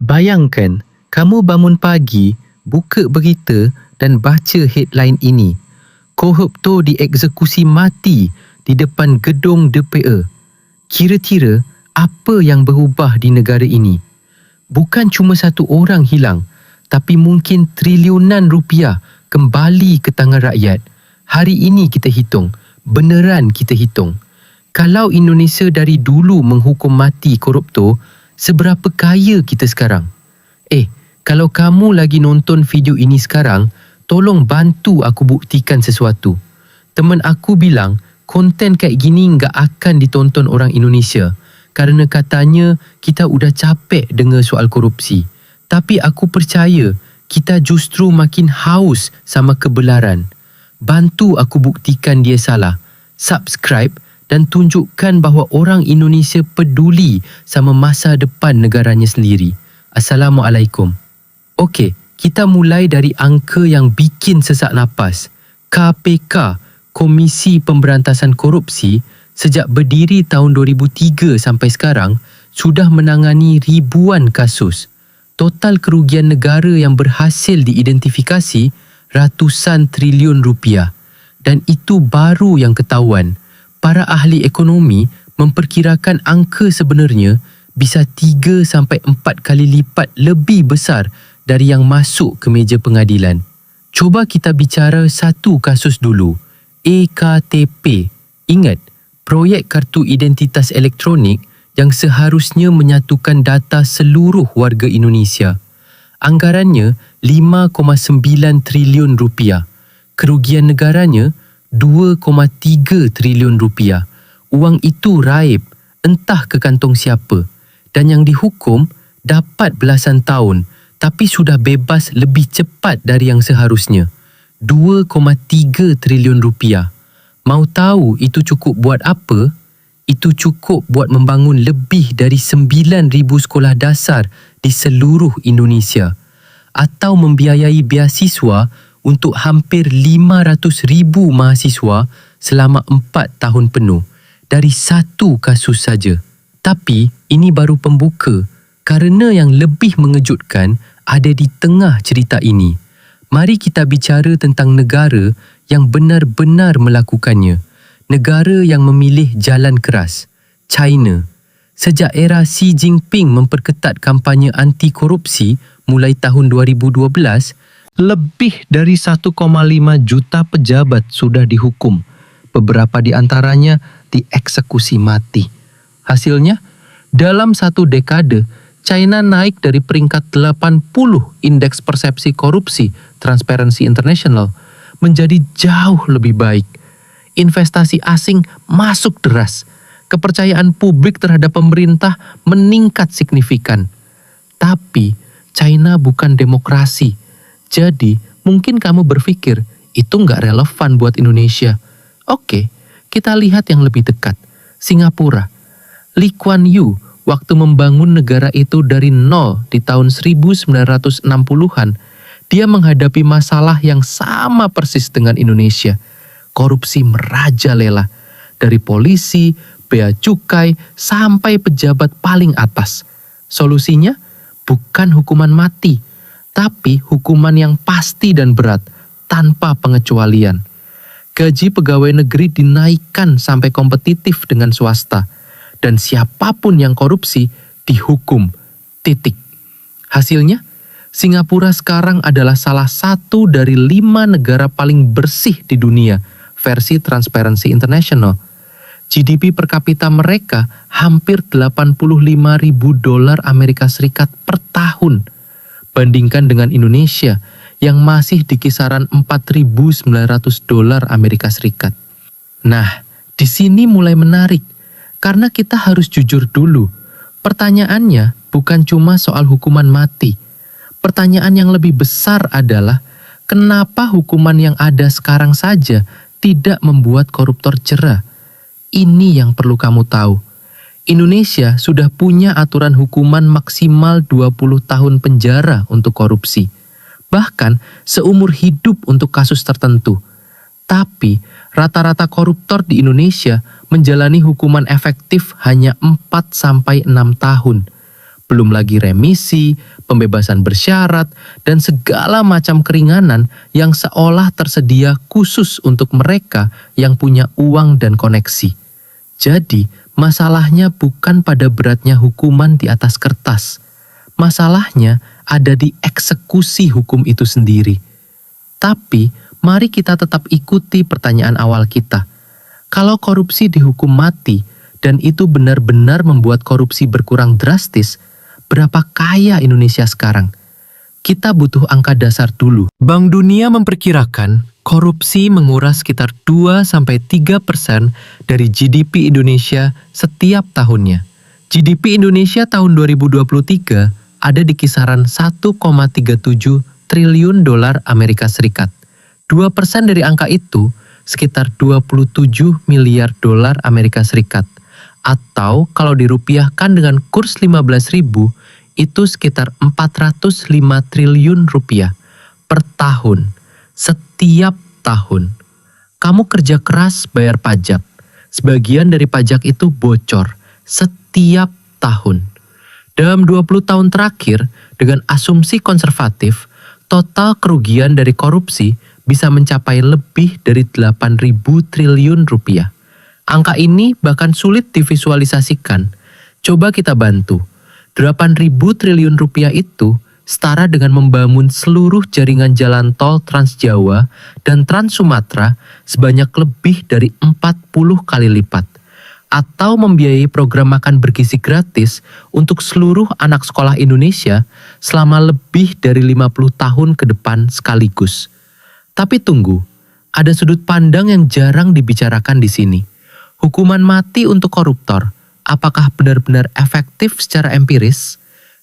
Bayangkan, kamu bangun pagi, buka berita dan baca headline ini. Koruptor dieksekusi mati di depan gedung DPA. Kira-kira apa yang berubah di negara ini? Bukan cuma satu orang hilang, tapi mungkin triliunan rupiah kembali ke tangan rakyat. Hari ini kita hitung, beneran kita hitung. Kalau Indonesia dari dulu menghukum mati koruptor, seberapa kaya kita sekarang? Kalau kamu lagi nonton video ini sekarang, tolong bantu aku buktikan sesuatu. Teman aku bilang, konten kayak gini nggak akan ditonton orang Indonesia kerana katanya kita udah capek dengar soal korupsi. Tapi aku percaya kita justru makin haus sama kebenaran. Bantu aku buktikan dia salah. Subscribe dan tunjukkan bahawa orang Indonesia peduli sama masa depan negaranya sendiri. Assalamualaikum. Okey, kita mulai dari angka yang bikin sesak napas. KPK, Komisi Pemberantasan Korupsi, sejak berdiri tahun 2003 sampai sekarang, sudah menangani ribuan kasus. Total kerugian negara yang berhasil diidentifikasi ratusan triliun rupiah. Dan itu baru yang ketahuan. Para ahli ekonomi memperkirakan angka sebenarnya bisa 3 sampai 4 kali lipat lebih besar dari yang masuk ke meja pengadilan. Cuba kita bicara satu kasus dulu. EKTP. Ingat, proyek kartu identitas elektronik yang seharusnya menyatukan data seluruh warga Indonesia. Anggarannya 5,9 triliun rupiah. Kerugian negaranya 2,3 triliun rupiah. Uang itu raib, entah ke kantong siapa. Dan yang dihukum dapat belasan tahun, tapi sudah bebas lebih cepat dari yang seharusnya. 2,3 triliun rupiah. Mau tahu itu cukup buat apa? Itu cukup buat membangun lebih dari 9,000 sekolah dasar di seluruh Indonesia. Atau membiayai beasiswa untuk hampir 500,000 mahasiswa selama 4 tahun penuh. Dari satu kasus saja. Tapi ini baru pembuka. Kerana yang lebih mengejutkan ada di tengah cerita ini. Mari kita bicara tentang negara yang benar-benar melakukannya. Negara yang memilih jalan keras. China. Sejak era Xi Jinping memperketat kampanye anti korupsi mulai tahun 2012, lebih dari 1,5 juta pejabat sudah dihukum. Beberapa di antaranya dieksekusi mati. Hasilnya, dalam satu dekade, China naik dari peringkat 80 indeks persepsi korupsi Transparency International menjadi jauh lebih baik. Investasi asing masuk deras. Kepercayaan publik terhadap pemerintah meningkat signifikan. Tapi China bukan demokrasi. Jadi mungkin kamu berpikir itu nggak relevan buat Indonesia. Oke, kita lihat yang lebih dekat. Singapura. Lee Kuan Yew waktu membangun negara itu dari nol di tahun 1960-an, dia menghadapi masalah yang sama persis dengan Indonesia. Korupsi merajalela, dari polisi, bea cukai, sampai pejabat paling atas. Solusinya bukan hukuman mati, tapi hukuman yang pasti dan berat, tanpa pengecualian. Gaji pegawai negeri dinaikkan sampai kompetitif dengan swasta. Dan siapapun yang korupsi dihukum. Titik. Hasilnya, Singapura sekarang adalah salah satu dari 5 negara paling bersih di dunia versi Transparency International. GDP per kapita mereka hampir 85.000 dolar Amerika Serikat per tahun. Bandingkan dengan Indonesia yang masih di kisaran 4.900 dolar Amerika Serikat. Nah, di sini mulai menarik. Karena kita harus jujur dulu, pertanyaannya bukan cuma soal hukuman mati. Pertanyaan yang lebih besar adalah, kenapa hukuman yang ada sekarang saja tidak membuat koruptor jera? Ini yang perlu kamu tahu. Indonesia sudah punya aturan hukuman maksimal 20 tahun penjara untuk korupsi. Bahkan seumur hidup untuk kasus tertentu. Tapi rata-rata koruptor di Indonesia menjalani hukuman efektif hanya 4-6 tahun. Belum lagi remisi, pembebasan bersyarat, dan segala macam keringanan yang seolah tersedia khusus untuk mereka yang punya uang dan koneksi. Jadi, masalahnya bukan pada beratnya hukuman di atas kertas. Masalahnya ada di eksekusi hukum itu sendiri. Tapi, mari kita tetap ikuti pertanyaan awal kita. Kalau korupsi dihukum mati, dan itu benar-benar membuat korupsi berkurang drastis, berapa kaya Indonesia sekarang? Kita butuh angka dasar dulu. Bank Dunia memperkirakan korupsi menguras sekitar 2-3% dari GDP Indonesia setiap tahunnya. GDP Indonesia tahun 2023 ada di kisaran 1,37 triliun dolar Amerika Serikat. 2% dari angka itu sekitar 27 miliar dolar Amerika Serikat. Atau kalau dirupiahkan dengan kurs 15.000, itu sekitar 405 triliun rupiah per tahun, setiap tahun. Kamu kerja keras bayar pajak, sebagian dari pajak itu bocor setiap tahun. Dalam 20 tahun terakhir, dengan asumsi konservatif, total kerugian dari korupsi bisa mencapai lebih dari 8.000 triliun rupiah. Angka ini bahkan sulit divisualisasikan. Coba kita bantu. 8.000 triliun rupiah itu setara dengan membangun seluruh jaringan jalan tol Trans Jawa dan Trans Sumatera sebanyak lebih dari 40 kali lipat. Atau membiayai program makan bergizi gratis untuk seluruh anak sekolah Indonesia selama lebih dari 50 tahun ke depan sekaligus. Tapi tunggu, ada sudut pandang yang jarang dibicarakan di sini. Hukuman mati untuk koruptor, apakah benar-benar efektif secara empiris?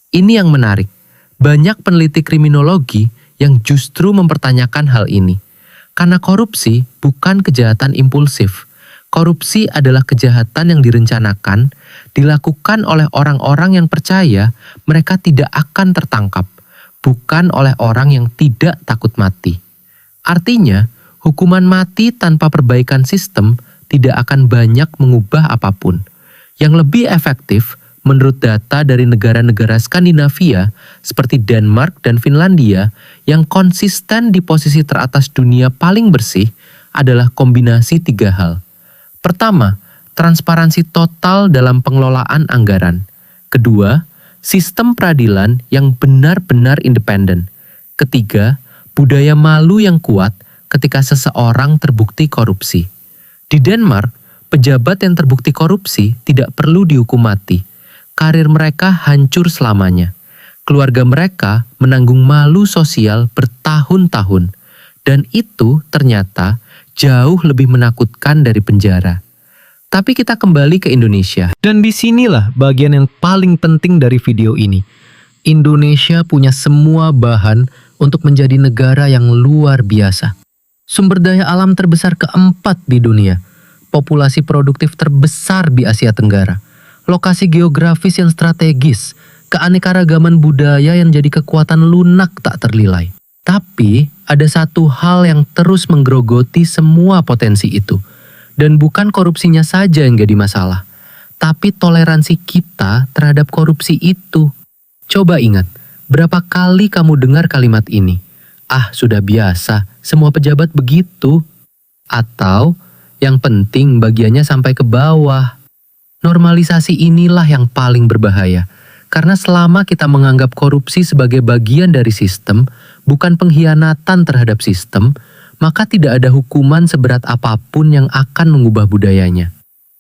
Ini yang menarik. Banyak peneliti kriminologi yang justru mempertanyakan hal ini. Karena korupsi bukan kejahatan impulsif. Korupsi adalah kejahatan yang direncanakan, dilakukan oleh orang-orang yang percaya mereka tidak akan tertangkap, bukan oleh orang yang tidak takut mati. Artinya, hukuman mati tanpa perbaikan sistem tidak akan banyak mengubah apapun. Yang lebih efektif, menurut data dari negara-negara Skandinavia seperti Denmark dan Finlandia yang konsisten di posisi teratas dunia paling bersih, adalah kombinasi 3 hal. Pertama, transparansi total dalam pengelolaan anggaran. Kedua, sistem peradilan yang benar-benar independen. Ketiga, budaya malu yang kuat ketika seseorang terbukti korupsi. Di Denmark, pejabat yang terbukti korupsi tidak perlu dihukum mati. Karir mereka hancur selamanya. Keluarga mereka menanggung malu sosial bertahun-tahun. Dan itu ternyata jauh lebih menakutkan dari penjara. Tapi kita kembali ke Indonesia. Dan disinilah bagian yang paling penting dari video ini. Indonesia punya semua bahan untuk menjadi negara yang luar biasa. Sumber daya alam terbesar keempat di dunia. Populasi produktif terbesar di Asia Tenggara. Lokasi geografis yang strategis. Keanekaragaman budaya yang jadi kekuatan lunak tak ternilai. Tapi ada satu hal yang terus menggerogoti semua potensi itu. Dan bukan korupsinya saja yang jadi masalah. Tapi toleransi kita terhadap korupsi itu. Coba ingat, berapa kali kamu dengar kalimat ini? Ah, sudah biasa, semua pejabat begitu. Atau, yang penting bagiannya sampai ke bawah. Normalisasi inilah yang paling berbahaya. Karena selama kita menganggap korupsi sebagai bagian dari sistem, bukan pengkhianatan terhadap sistem, maka tidak ada hukuman seberat apapun yang akan mengubah budayanya.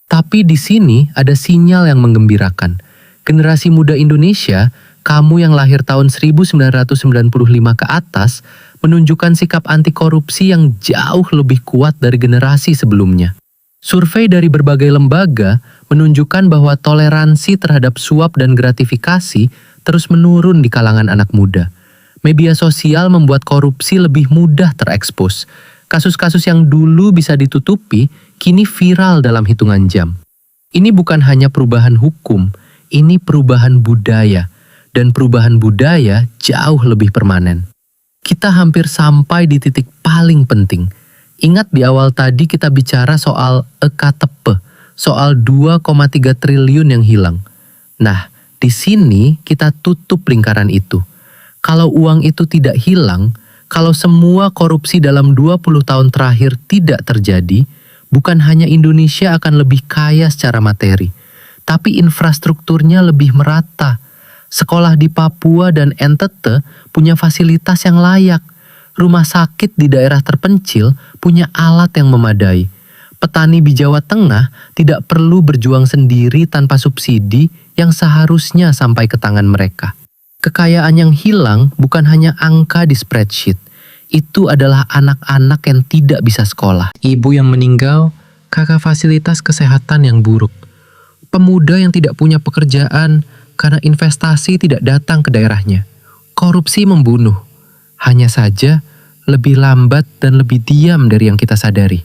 Tapi di sini ada sinyal yang menggembirakan. Generasi muda Indonesia, kamu yang lahir tahun 1995 ke atas, menunjukkan sikap anti korupsi yang jauh lebih kuat dari generasi sebelumnya. Survei dari berbagai lembaga menunjukkan bahwa toleransi terhadap suap dan gratifikasi terus menurun di kalangan anak muda. Media sosial membuat korupsi lebih mudah terekspos. Kasus-kasus yang dulu bisa ditutupi, kini viral dalam hitungan jam. Ini bukan hanya perubahan hukum, ini perubahan budaya. Dan perubahan budaya jauh lebih permanen. Kita hampir sampai di titik paling penting. Ingat di awal tadi kita bicara soal EKTP, soal 2,3 triliun yang hilang. Nah, Di sini kita tutup lingkaran itu. Kalau uang itu tidak hilang, kalau semua korupsi dalam 20 tahun terakhir tidak terjadi, bukan hanya Indonesia akan lebih kaya secara materi, tapi infrastrukturnya lebih merata. Sekolah di Papua dan NTT punya fasilitas yang layak. Rumah sakit di daerah terpencil punya alat yang memadai. Petani di Jawa Tengah tidak perlu berjuang sendiri tanpa subsidi yang seharusnya sampai ke tangan mereka. Kekayaan yang hilang bukan hanya angka di spreadsheet. Itu adalah anak-anak yang tidak bisa sekolah. Ibu yang meninggal, kakak fasilitas kesehatan yang buruk. Pemuda yang tidak punya pekerjaan karena investasi tidak datang ke daerahnya. Korupsi membunuh. Hanya saja lebih lambat dan lebih diam dari yang kita sadari.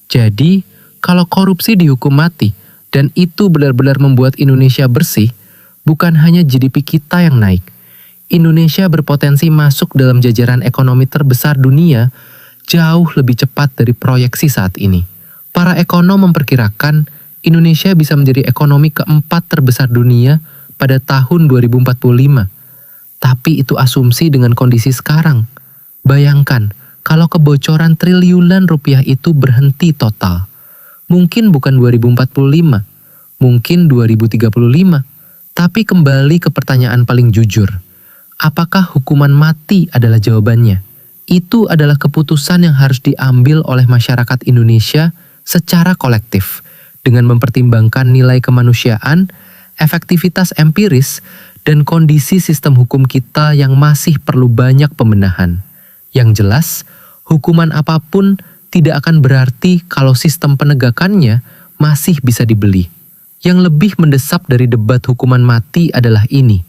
Jadi, kalau korupsi dihukum mati dan itu benar-benar membuat Indonesia bersih, bukan hanya GDP kita yang naik. Indonesia berpotensi masuk dalam jajaran ekonomi terbesar dunia jauh lebih cepat dari proyeksi saat ini. Para ekonom memperkirakan Indonesia bisa menjadi ekonomi keempat terbesar dunia pada tahun 2045. Tapi itu asumsi dengan kondisi sekarang. Bayangkan, kalau kebocoran triliunan rupiah itu berhenti total. Mungkin bukan 2045, mungkin 2035. Tapi kembali ke pertanyaan paling jujur. Apakah hukuman mati adalah jawabannya? Itu adalah keputusan yang harus diambil oleh masyarakat Indonesia secara kolektif dengan mempertimbangkan nilai kemanusiaan, efektivitas empiris, dan kondisi sistem hukum kita yang masih perlu banyak pembenahan. Yang jelas, hukuman apapun tidak akan berarti kalau sistem penegakannya masih bisa dibeli. Yang lebih mendesak dari debat hukuman mati adalah ini.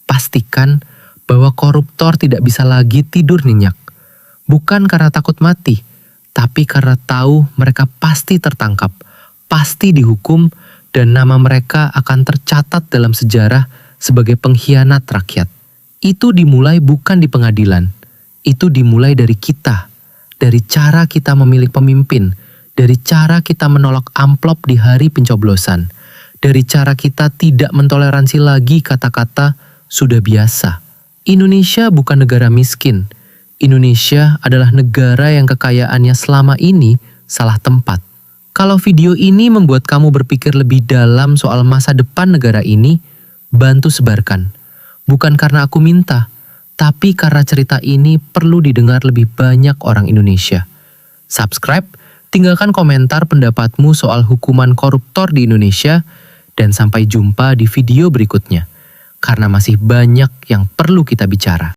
Pastikan bahwa koruptor tidak bisa lagi tidur nyenyak. Bukan karena takut mati, tapi karena tahu mereka pasti tertangkap, pasti dihukum, dan nama mereka akan tercatat dalam sejarah sebagai pengkhianat rakyat. Itu dimulai bukan di pengadilan. Itu dimulai dari kita, dari cara kita memilih pemimpin, dari cara kita menolak amplop di hari pencoblosan, dari cara kita tidak mentoleransi lagi kata-kata sudah biasa. Indonesia bukan negara miskin. Indonesia adalah negara yang kekayaannya selama ini salah tempat. Kalau video ini membuat kamu berpikir lebih dalam soal masa depan negara ini, bantu sebarkan. Bukan karena aku minta, tapi karena cerita ini perlu didengar lebih banyak orang Indonesia. Subscribe, tinggalkan komentar pendapatmu soal hukuman koruptor di Indonesia, dan sampai jumpa di video berikutnya. Karena masih banyak yang perlu kita bicara.